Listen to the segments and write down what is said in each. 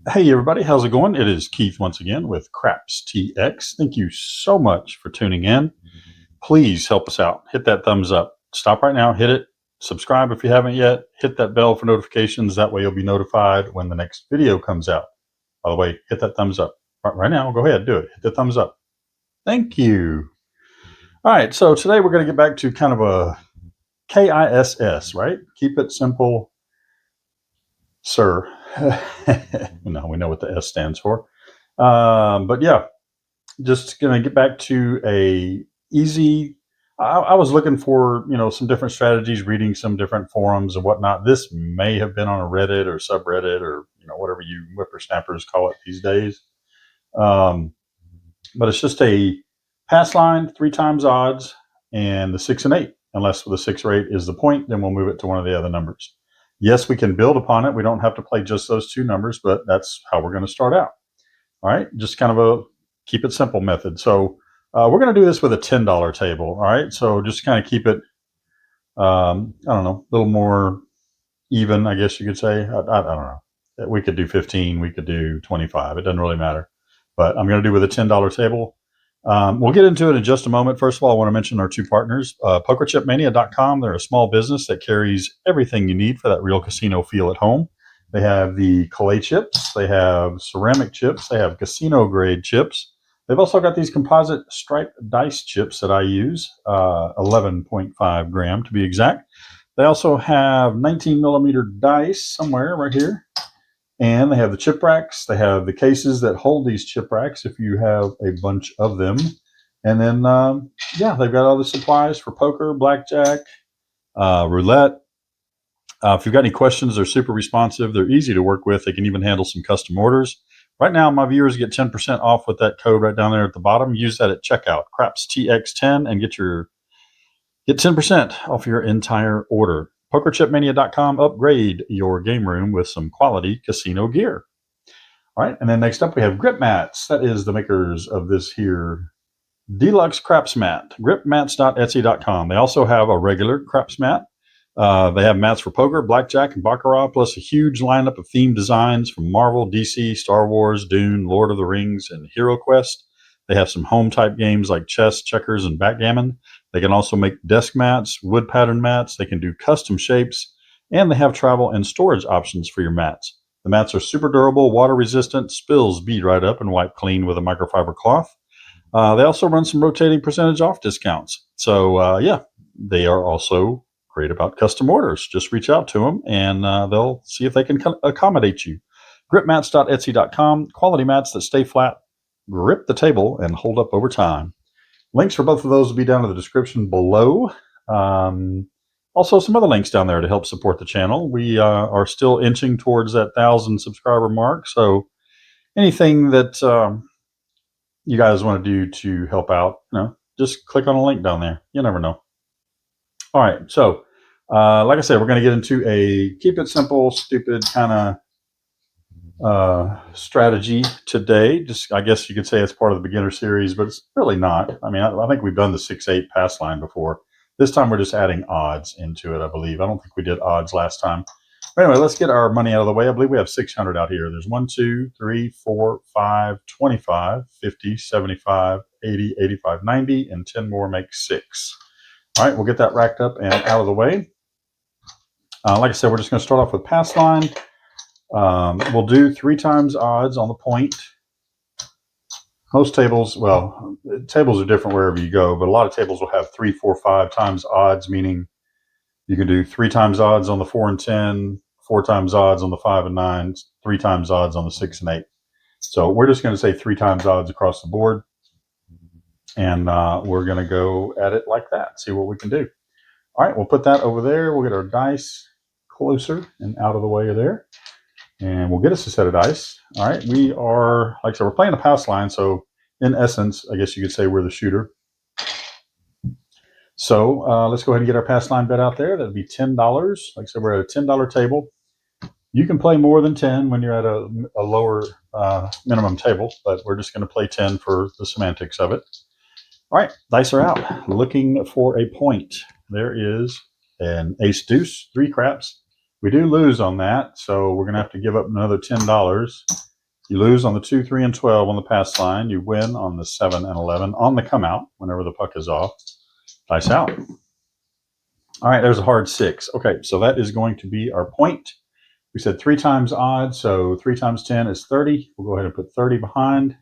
Hey everybody, how's it going? It is Keith once again with Craps TX. Thank you so much for tuning in. Please help us out. Hit that thumbs up. Stop right now, hit it. Subscribe if you haven't yet. Hit that bell for notifications. That way you'll be notified when the next video comes out. By the way, hit that thumbs up. Right now, go ahead, do it. Hit the thumbs up. Thank you. All right, so today we're going to get back to kind of a KISS, right? Keep it simple, sir. No, we know what the S stands for. But yeah, just going to get back to a easy. I was looking for some different strategies, reading some different forums and whatnot. This may have been on a Reddit or subreddit or whatever you whippersnappers call it these days. But it's just a pass line, 3 times odds, and the 6 and 8. Unless the 6 or 8 is the point, then we'll move it to one of the other numbers. Yes, we can build upon it. We don't have to play just those 2 numbers, but that's how we're going to start out. All right, just kind of a keep it simple method. So we're going to do this with a $10 table. All right, so just kind of keep it, I don't know, a little more even, I guess you could say. I don't know. We could do 15, we could do 25. It doesn't really matter. But I'm going to do with a $10 table. We'll get into it in just a moment. First of all, I want to mention our 2 partners, PokerChipMania.com. They're a small business that carries everything you need for that real casino feel at home. They have the clay chips, they have ceramic chips, they have casino grade chips. They've also got these composite striped dice chips that I use, 11.5 gram to be exact. They also have 19 millimeter dice somewhere right here. And they have the chip racks. They have the cases that hold these chip racks if you have a bunch of them. And then, yeah, they've got all the supplies for poker, blackjack, roulette. If you've got any questions, they're super responsive. They're easy to work with. They can even handle some custom orders. Right now, my viewers get 10% off with that code right down there at the bottom. Use that at checkout, CrapsTX10, and get 10% off your entire order. PokerChipMania.com. Upgrade your game room with some quality casino gear. All right, and then next up we have Grip Mats. That is the makers of this here deluxe craps mat. Gripmats.etsy.com. They also have a regular craps mat. They have mats for poker, blackjack, and baccarat, plus a huge lineup of themed designs from Marvel, DC, Star Wars, Dune, Lord of the Rings, and Hero Quest. They have some home type games like chess, checkers, and backgammon. They can also make desk mats, wood pattern mats. They can do custom shapes, and they have travel and storage options for your mats. The mats are super durable, water resistant, spills bead right up and wipe clean with a microfiber cloth. They also run some rotating percentage off discounts. So yeah, they are also great about custom orders. Just reach out to them and they'll see if they can accommodate you. Gripmats.etsy.com. Quality mats that stay flat, grip the table, and hold up over time. Links for both of those will be down in the description below. Also, some other links down there to help support the channel. We are still inching towards that 1,000 subscriber mark. So anything that you guys want to do to help out, just click on a link down there. You never know. All right. So like I said, we're going to get into a keep it simple, stupid kind of strategy today. Just, I guess you could say it's part of the beginner series, but it's really not. I mean, I think we've done the 6-8 pass line before. This time we're just adding odds into it, I believe. I don't think we did odds last time. But anyway, let's get our money out of the way. I believe we have 600 out here. There's 1, 2, 3, 4, 5, 25, 50, 75, 80, 85, 90, and 10 more make 6. All right, we'll get that racked up and out of the way. Like I said, we're just going to start off with pass line. We'll do 3 times odds on the point. Most tables, well, tables are different wherever you go, but a lot of tables will have 3, 4, 5 times odds, meaning you can do 3 times odds on the 4 and 10, 4 times odds on the 5 and 9, 3 times odds on the 6 and 8. So we're just going to say 3 times odds across the board, and we're going to go at it like that, see what we can do. All right, we'll put that over there. We'll get our dice closer and out of the way of there. And we'll get us a set of dice. All right, we are, like I said, we're playing a pass line. So in essence, I guess you could say we're the shooter. So let's go ahead and get our pass line bet out there. That'd be $10. Like I said, we're at a $10 table. You can play more than 10 when you're at a lower minimum table, but we're just going to play 10 for the semantics of it. All right, dice are out. Looking for a point. There is an ace deuce, 3 craps. We do lose on that, so we're going to have to give up another $10. You lose on the 2, 3, and 12 on the pass line. You win on the 7 and 11 on the come out whenever the puck is off. Dice out. All right, there's a hard 6. Okay, so that is going to be our point. We said 3 times odds, so 3 times 10 is 30. We'll go ahead and put 30 behind.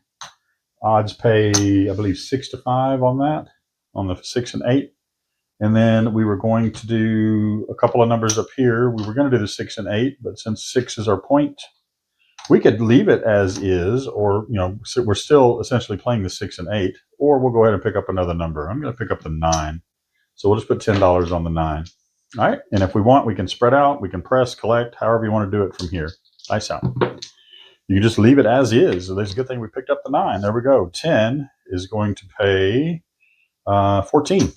Odds pay, I believe, 6 to 5 on that, on the 6 and 8. And then we were going to do a couple of numbers up here. We were going to do the 6 and 8, but since 6 is our point, we could leave it as is, or, so we're still essentially playing the 6 and 8, or we'll go ahead and pick up another number. I'm going to pick up the 9. So we'll just put $10 on the 9. All right. And if we want, we can spread out, we can press, collect, however you want to do it from here. Dice out. You can just leave it as is. So there's a good thing we picked up the 9. There we go. 10 is going to pay 14.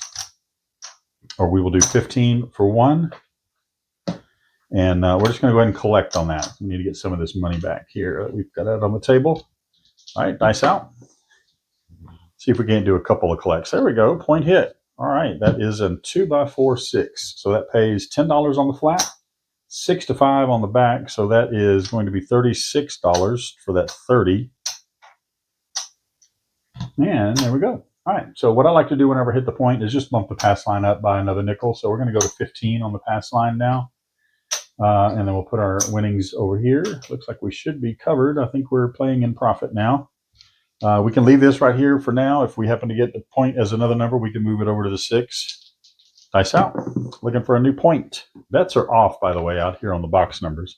Or we will do 15 for 1. And we're just going to go ahead and collect on that. We need to get some of this money back here. We've got that on the table. All right, dice out. See if we can't do a couple of collects. There we go. Point hit. All right, that is a 2x4 6. So that pays $10 on the flat, 6 to 5 on the back. So that is going to be $36 for that 30. And there we go. All right, so what I like to do whenever I hit the point is just bump the pass line up by another nickel. So we're going to go to 15 on the pass line now. And then we'll put our winnings over here. Looks like we should be covered. I think we're playing in profit now. We can leave this right here for now. If we happen to get the point as another number, we can move it over to the 6. Dice out. Looking for a new point. Bets are off, by the way, out here on the box numbers.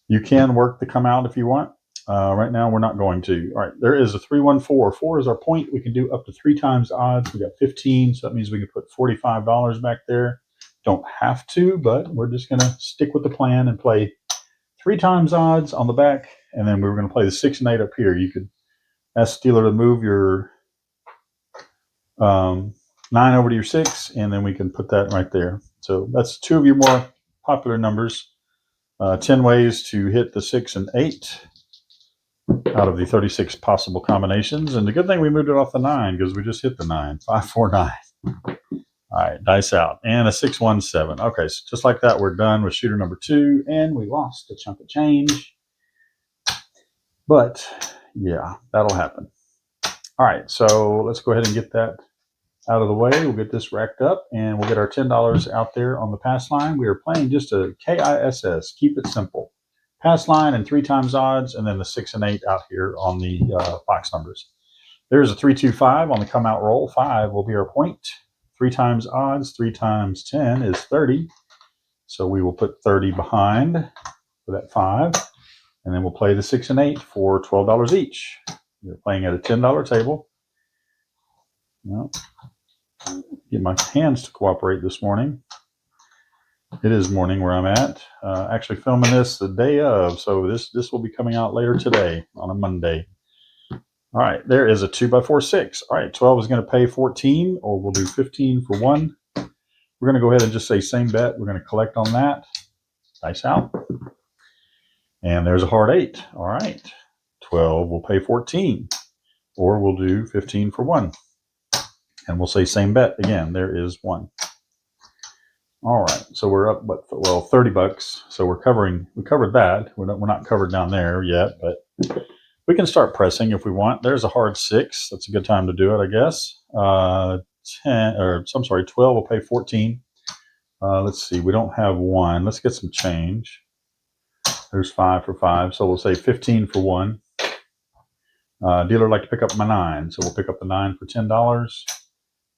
You can work the come out if you want. Right now, we're not going to. All right, there is a 3, 1, 4. 4 is our point. We can do up to 3 times odds. We got 15, so that means we can put $45 back there. Don't have to, but we're just going to stick with the plan and play 3 times odds on the back, and then we were going to play the 6 and 8 up here. You could ask dealer to move your 9 over to your 6, and then we can put that right there. So that's 2 of your more popular numbers. 10 ways to hit the 6 and 8 out of the 36 possible combinations. And the good thing we moved it off the 9 because we just hit the 9. 5, 4, 9. All right, dice out. And a 6, 1, 7. Okay, so just like that, we're done with shooter number 2, and we lost a chunk of change. But, yeah, that'll happen. All right, so let's go ahead and get that out of the way. We'll get this racked up, and we'll get our $10 out there on the pass line. We are playing just a KISS, keep it simple. Pass line and 3 times odds, and then the 6 and 8 out here on the box numbers. There's a 3, 2, 5 on the come out roll. 5 will be our point. 3 times odds, 3 times 10 is 30. So we will put 30 behind for that 5. And then we'll play the 6 and 8 for $12 each. We're playing at a $10 table. Well, get my hands to cooperate this morning. It is morning where I'm at. Actually filming this the day of. So this will be coming out later today on a Monday. All right, there is a 2x4 6. All right, 12 is going to pay 14, or we'll do 15 for 1. We're going to go ahead and just say same bet. We're going to collect on that. Dice out. And there's a hard 8. All right, 12 will pay 14, or we'll do 15 for 1. And we'll say same bet again. There is 1. All right, so we're up, well, 30 bucks. So we covered that. We're not covered down there yet, but we can start pressing if we want. There's a hard 6. That's a good time to do it, I guess. 12 will pay 14. Let's see, we don't have 1. Let's get some change. There's 5 for 5, so we'll say 15 for 1. Dealer would like to pick up my 9, so we'll pick up the 9 for $10.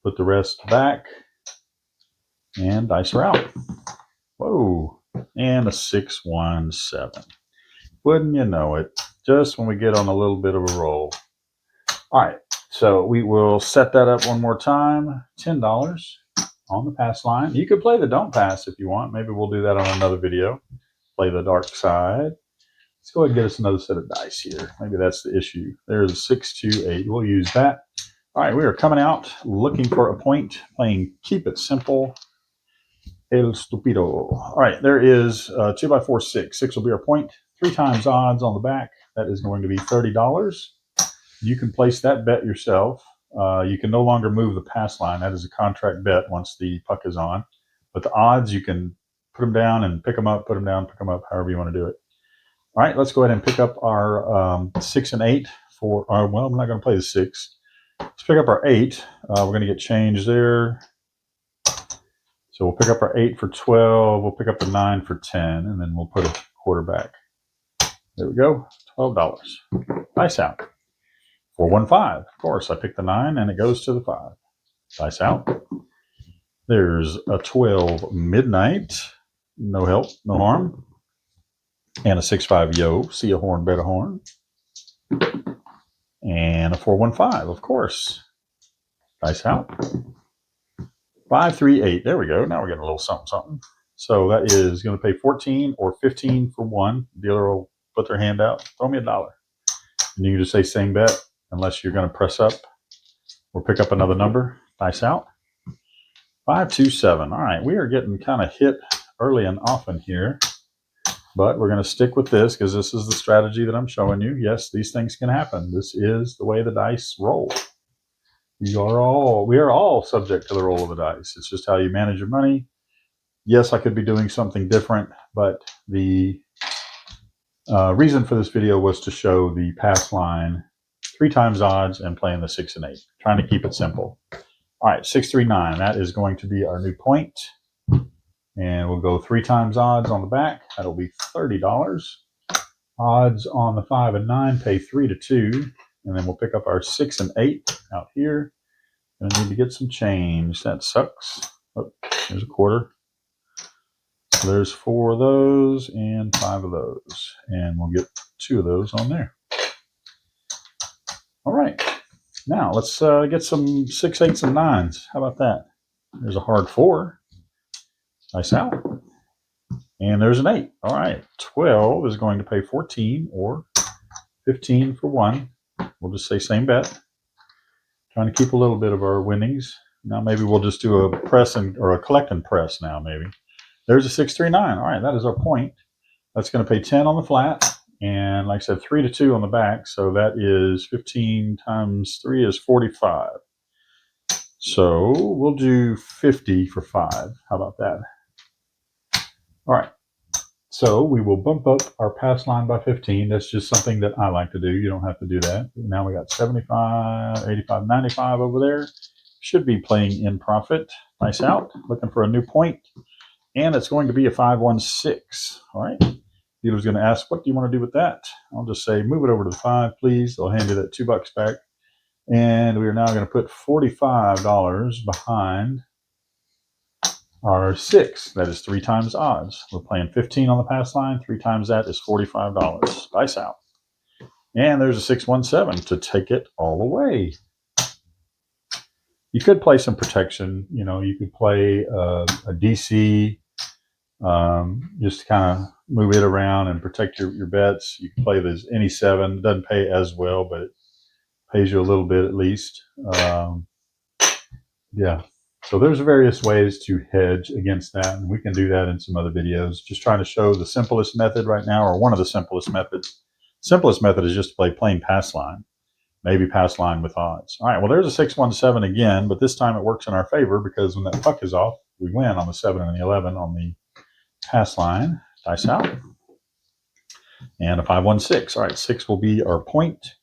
Put the rest back, and dice her out. Whoa, and a 6, 1, 7. Wouldn't you know it? Just when we get on a little bit of a roll. All right, so we will set that up one more time. $10 on the pass line. You could play the don't pass if you want. Maybe we'll do that on another video. Play the dark side. Let's go ahead and get us another set of dice here. Maybe that's the issue. There's a 6, 2, 8. We'll use that. All right, we are coming out looking for a point, playing keep it simple. El Stupido. All right, there is 2x4 6. 6 will be our point. 3 times odds on the back. That is going to be $30. You can place that bet yourself. You can no longer move the pass line. That is a contract bet once the puck is on. But the odds, you can put them down and pick them up, put them down, pick them up, however you want to do it. All right, let's go ahead and pick up our 6 and 8 for our, well, I'm not going to play the 6. Let's pick up our 8. We're going to get change there. So we'll pick up our 8 for 12. We'll pick up the 9 for 10, and then we'll put a quarter back. There we go, $12. Dice out. 415. Of course, I picked the 9, and it goes to the 5. Dice out. There's a 12 midnight. No help, no harm. And a 6-5 yo. See a horn, bet a horn. And a 415, of course. Dice out. 538. There we go. Now we're getting a little something, something. So that is going to pay 14 or 15 for 1. Dealer will put their hand out. Throw me $1. And you can just say same bet unless you're going to press up or pick up another number. Dice out. 527. All right, we are getting kind of hit early and often here, but we're going to stick with this because this is the strategy that I'm showing you. Yes, these things can happen. This is the way the dice roll. We are all subject to the roll of the dice. It's just how you manage your money. Yes, I could be doing something different, but the reason for this video was to show the pass line 3 times odds and playing the 6 and 8. Trying to keep it simple. All right, 639. That is going to be our new point. And we'll go 3 times odds on the back. That'll be $30. Odds on the 5 and 9 pay 3 to 2. And then we'll pick up our 6 and 8 out here. Gonna need to get some change. That sucks. Oh, there's a quarter. So there's 4 of those and 5 of those. And we'll get 2 of those on there. All right. Now let's get some 6, 8s, and 9s. How about that? There's a hard 4. Dice out. And there's an 8. All right. 12 is going to pay 14 or 15 for 1. We'll just say same bet. Trying to keep a little bit of our winnings. Now maybe we'll just do a press or a collect and press now maybe. There's a 639. All right, that is our point. That's going to pay 10 on the flat. And like I said, 3 to 2 on the back. So that is 15 times 3 is 45. So we'll do 50 for 5. How about that? All right. So we will bump up our pass line by 15. That's just something that I like to do. You don't have to do that. Now we got 75, 85, 95 over there. Should be playing in profit. Nice out. Looking for a new point. And it's going to be a 516. All right. Dealer's going to ask, what do you want to do with that? I'll just say, move it over to the 5, please. They'll hand you that $2 back. And we are now going to put $45 behind our 6. That is 3 times odds. We're playing 15 on the pass line. 3 times that is $45. Dice out. And there's a 617 to take it all away. You could play some protection. You know, you could play a DC, just kind of move it around and protect your bets. You can play this any 7. It doesn't pay as well, but it pays you a little bit at least. Yeah. So there's various ways to hedge against that, and we can do that in some other videos. Just trying to show the simplest method right now, or one of the simplest methods. Simplest method is just to play plain pass line, maybe pass line with odds. All right, well, there's a 617 again, but this time it works in our favor because when that puck is off, we win on the 7 and the 11 on the pass line. Dice out. And a 516. All right, 6 will be our point.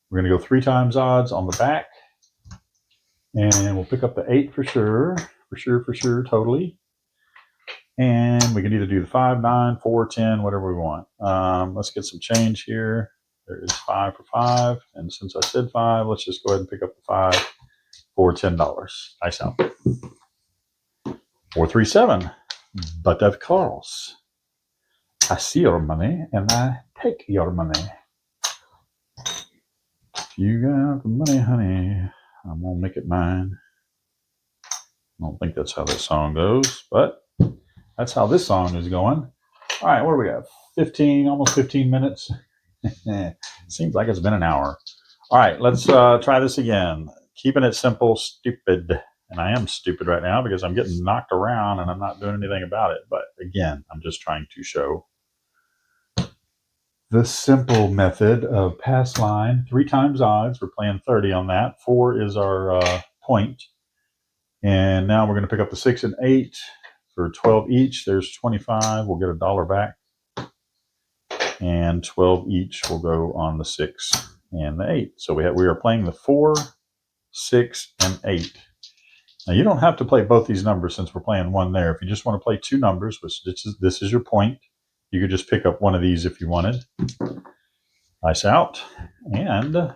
We're going to go 3 times odds on the back. And we'll pick up the 8 for sure, totally. And we can either do the 5, 9, 4, 10, whatever we want. Let's get some change here. There is 5 for 5. And since I said 5, let's just go ahead and pick up the 5 for $10. Nice out. 437. But of course, I see your money and I take your money. If you got the money, honey, I'm going to make it mine. I don't think that's how this song goes, but that's how this song is going. All right, what do we got? 15, almost 15 minutes. Seems like it's been an hour. All right, let's try this again. Keeping it simple, stupid. And I am stupid right now because I'm getting knocked around and I'm not doing anything about it. But again, I'm just trying to show the simple method of pass line, 3 times odds. We're playing 30 on that. 4 is our point. And now we're going to pick up the 6 and 8 for 12 each. There's 25. We'll get $1 back. and 12 each will go on the 6 and the 8. So we are playing the 4, 6, and 8. Now you don't have to play both these numbers since we're playing one there. If you just want to play two numbers, which this is your point, you could just pick up one of these if you wanted. Dice out, and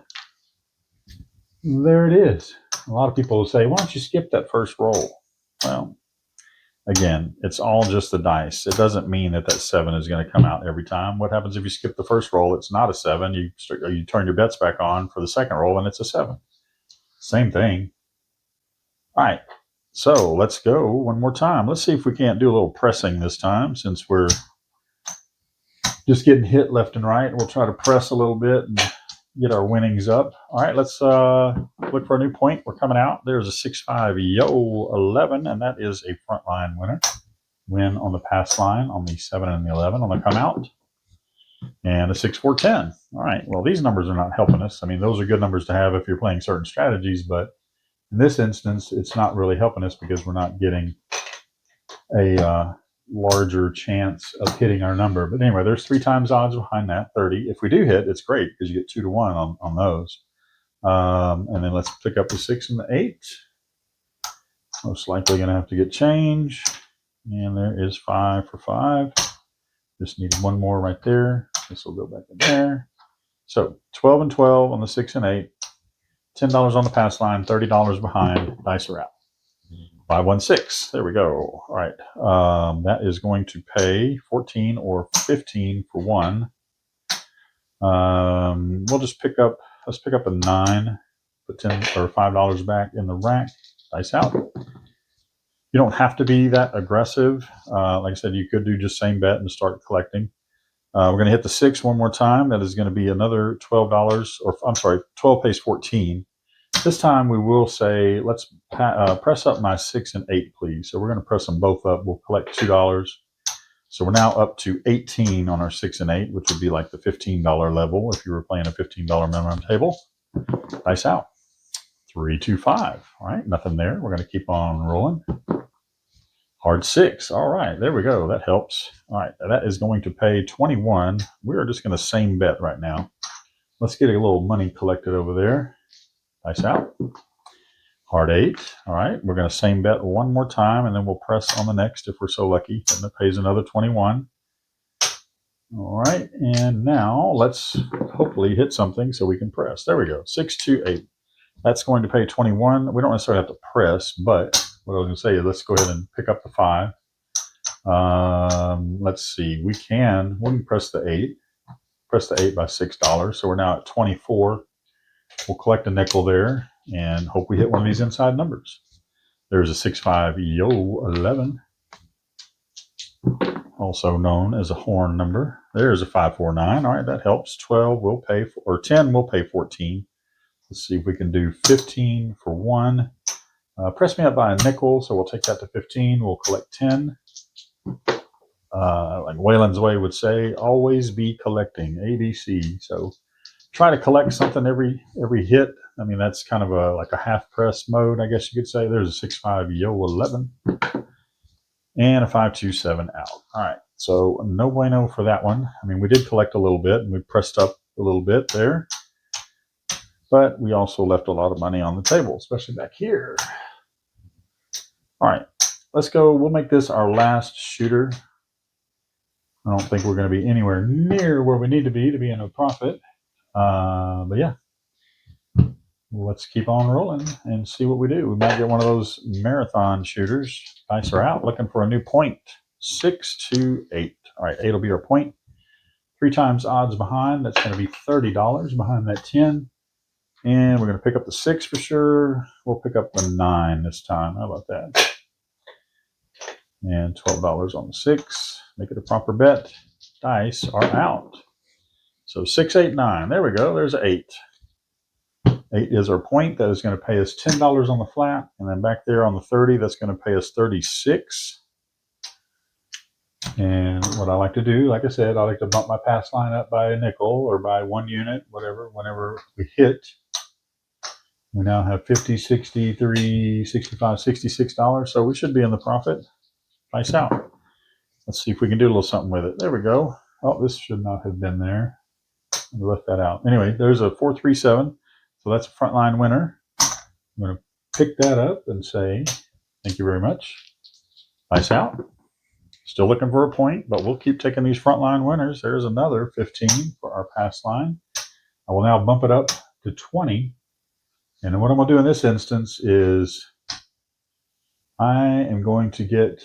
there it is. A lot of people will say, why don't you skip that first roll? Well, again, it's all just the dice. It doesn't mean that 7 is going to come out every time. What happens if you skip the first roll? It's not a 7. You turn your bets back on for the second roll, and it's a 7. Same thing. All right, so let's go one more time. Let's see if we can't do a little pressing this time since we're just getting hit left and right. We'll try to press a little bit and get our winnings up. All right, let's look for a new point. We're coming out. There's a 6-5 yo 11, and that is a front line winner. Win on the pass line on the 7 and the 11 on the come out. And a 6-4 10. All right, well, these numbers are not helping us. I mean, those are good numbers to have if you're playing certain strategies, but in this instance, it's not really helping us because we're not getting a larger chance of hitting our number. But anyway, there's 3 times odds behind that, 30. If we do hit, it's great because you get 2 to 1 on those. And then let's pick up the 6 and the 8. Most likely going to have to get change. And there is 5 for 5. Just need one more right there. This will go back in there. So 12 and 12 on the 6 and 8. $10 on the pass line, $30 behind. Dice are out. 516. There we go. All right. That is going to pay 14 or 15 for one. We'll just let's pick up a 9, put 10 or $5 back in the rack. Dice out. You don't have to be that aggressive. Like I said, you could do just same bet and start collecting. We're going to hit the 6 one more time. That is going to be another $12, or I'm sorry, 12 pays 14. This time we will say, let's press up my 6 and 8, please. So we're going to press them both up. We'll collect $2. So we're now up to 18 on our 6 and 8, which would be like the $15 level if you were playing a $15 minimum table. Dice out. 3, 2, 5. All right, nothing there. We're going to keep on rolling. Hard 6. All right, there we go. That helps. All right, that is going to pay 21. We are just going to same bet right now. Let's get a little money collected over there. Dice out. Hard 8. All right, we're going to same bet one more time, and then we'll press on the next if we're so lucky. And it pays another 21. All right, and now let's hopefully hit something so we can press. There we go. 6, 2, 8. That's going to pay 21. We don't necessarily have to press, but what I was going to say is let's go ahead and pick up the 5. Let's see. We can press the 8. Press the 8 by $6. So we're now at 24. We'll collect a nickel there and hope we hit one of these inside numbers. There's a 6-5 yo 11, also known as a horn number. There's a 549. All right, that helps. 12 will pay, or 10 will pay 14. Let's see if we can do 15 for 1. Press me up by a nickel, so we'll take that to 15. We'll collect 10. Like Waylon's Way would say, always be collecting, ABC. So try to collect something every hit. I mean, that's kind of like a half press mode, I guess you could say. There's a 6-5 yo 11 and a 527 out. All right, so no bueno for that one. I mean, we did collect a little bit and we pressed up a little bit there, but we also left a lot of money on the table, especially back here. All right, let's go. We'll make this our last shooter. I don't think we're going to be anywhere near where we need to be in a profit. But yeah, let's keep on rolling and see what we do. We might get one of those marathon shooters. Dice are out, looking for a new point. 6, 2, 8. All right, 8 will be our point. 3 times odds behind. That's going to be $30 behind that 10. And we're going to pick up the 6 for sure. We'll pick up the 9 this time. How about that? And $12 on the 6. Make it a proper bet. Dice are out. So 6, 8, 9. There we go. There's an 8. 8 is our point. That is going to pay us $10 on the flat. And then back there on the 30, that's going to pay us 36. And what I like to do, like I said, I like to bump my pass line up by a nickel or by 1 unit, whatever, whenever we hit. We now have $50, $63, $65, $66. So we should be in the profit. Dice out. Let's see if we can do a little something with it. There we go. Oh, this should not have been there. I left that out. Anyway, there's a 437. So that's a frontline winner. I'm going to pick that up and say, thank you very much. Nice out. Still looking for a point, but we'll keep taking these frontline winners. There's another 15 for our pass line. I will now bump it up to 20. And then what I'm going to do in this instance is I am going to get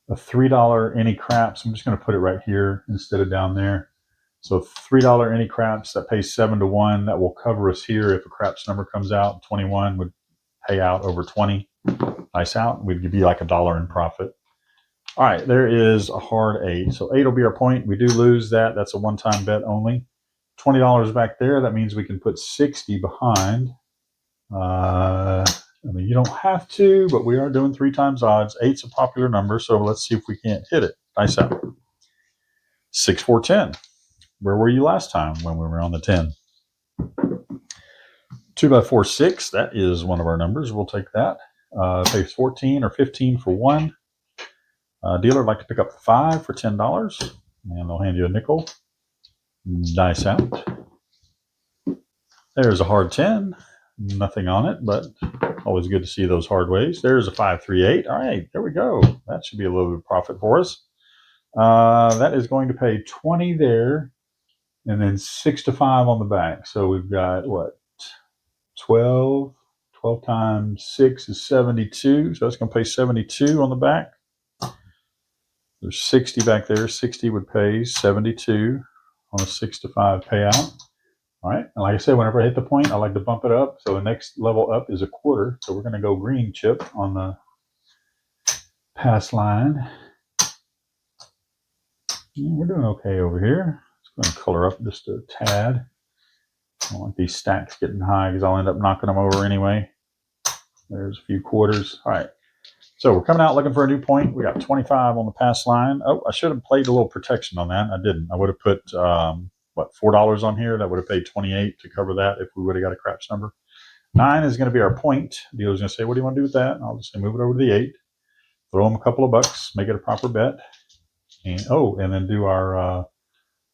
a $3 any craps. I'm just going to put it right here instead of down there. So $3 any craps, that pays 7-1. That will cover us here if a craps number comes out. 21 would pay out over 20. Nice out. We'd give you like $1 in profit. All right, there is a hard 8. So 8 will be our point. We do lose that. That's a one-time bet only. $20 back there. That means we can put 60 behind. I mean, you don't have to, but we are doing 3 times odds. 8's a popular number, so let's see if we can't hit it. Nice out. 6, 4, 10. Where were you last time when we were on the 10? 2 by 4, 6. That is one of our numbers. We'll take that. Pays 14 or 15 for 1. Dealer would like to pick up 5 for $10, and they'll hand you a nickel. Nice out. There's a hard 10. Nothing on it, but always good to see those hard ways. There's a 5, 3, 8. All right, there we go. That should be a little bit of profit for us. That is going to pay 20 there, and then 6 to 5 on the back. So we've got what? 12. 12 times 6 is 72. So that's going to pay 72 on the back. There's 60 back there. 60 would pay 72 on a 6 to 5 payout. All right, and like I said, whenever I hit the point, I like to bump it up. So the next level up is a quarter. So we're going to go green chip on the pass line. And we're doing okay over here. Just going to color up just a tad. I don't want these stacks getting high because I'll end up knocking them over anyway. There's a few quarters. All right, so we're coming out looking for a new point. We got 25 on the pass line. Oh, I should have played a little protection on that. I didn't. I would have put... $4 on here. That would have paid 28 to cover that if we would have got a craps number. 9 is going to be our point. Dealer's going to say, what do you want to do with that? And I'll just say, move it over to the 8. Throw them a couple of bucks, make it a proper bet. And and then do our,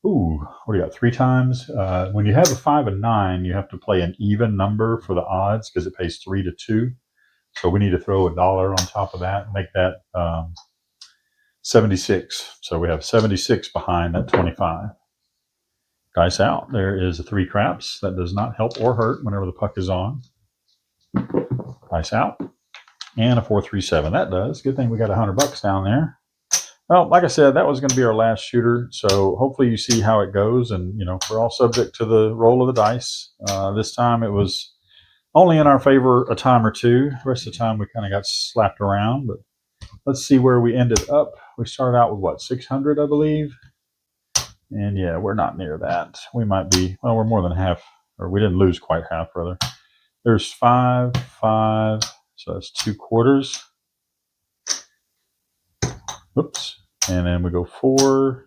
what do you got? 3 times. When you have a 5 and 9, you have to play an even number for the odds because it pays 3 to 2. So we need to throw $1 on top of that and make that 76. So we have 76 behind that 25. Dice out. There is a 3 craps. That does not help or hurt whenever the puck is on. Dice out. And a 4-3-7. That does. Good thing we got $100 down there. Well, like I said, that was going to be our last shooter. So hopefully you see how it goes. And, we're all subject to the roll of the dice. This time it was only in our favor a time or two. The rest of the time we kind of got slapped around. But let's see where we ended up. We started out with what, 600, I believe? And yeah, we're not near that. We might be, well, we're more than half, or we didn't lose quite half, rather. There's 5, 5, so that's 2 quarters. Oops. And then we go 4.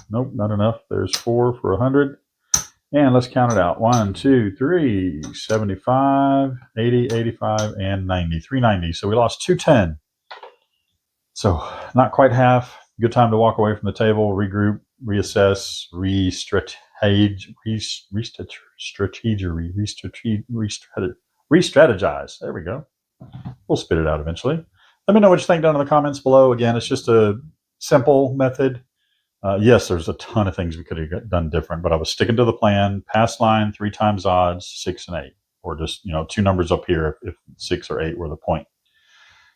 Nope, not enough. There's 4 for 100. And let's count it out. 1, 2, 3, 75, 80, 85, and 90. 390. So we lost 210. So not quite half. Good time to walk away from the table, regroup, reassess, re-strategize. There we go. We'll spit it out eventually. Let me know what you think down in the comments below. Again, it's just a simple method. Yes, there's a ton of things we could have done different, but I was sticking to the plan. Pass line, 3 times odds, 6 and 8, or just 2 numbers up here if 6 or 8 were the point.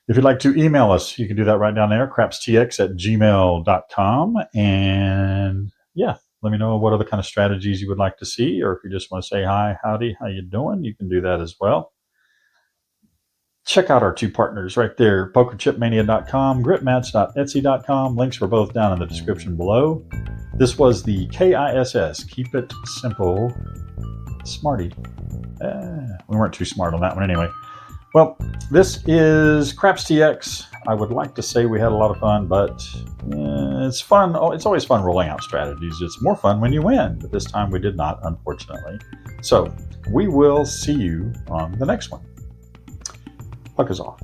If you'd like to email us, you can do that right down there, crapstx@gmail.com. And yeah, let me know what other kind of strategies you would like to see, or if you just want to say hi, howdy, how you doing, you can do that as well. Check out our 2 partners right there, pokerchipmania.com, gripmats.etsy.com. Links were both down in the description below. This was the KISS, Keep It Simple Smarty. We weren't too smart on that one anyway. Well, this is Craps TX. I would like to say we had a lot of fun, but it's fun. It's always fun rolling out strategies. It's more fun when you win, but this time we did not, unfortunately. So we will see you on the next one. Puck is off.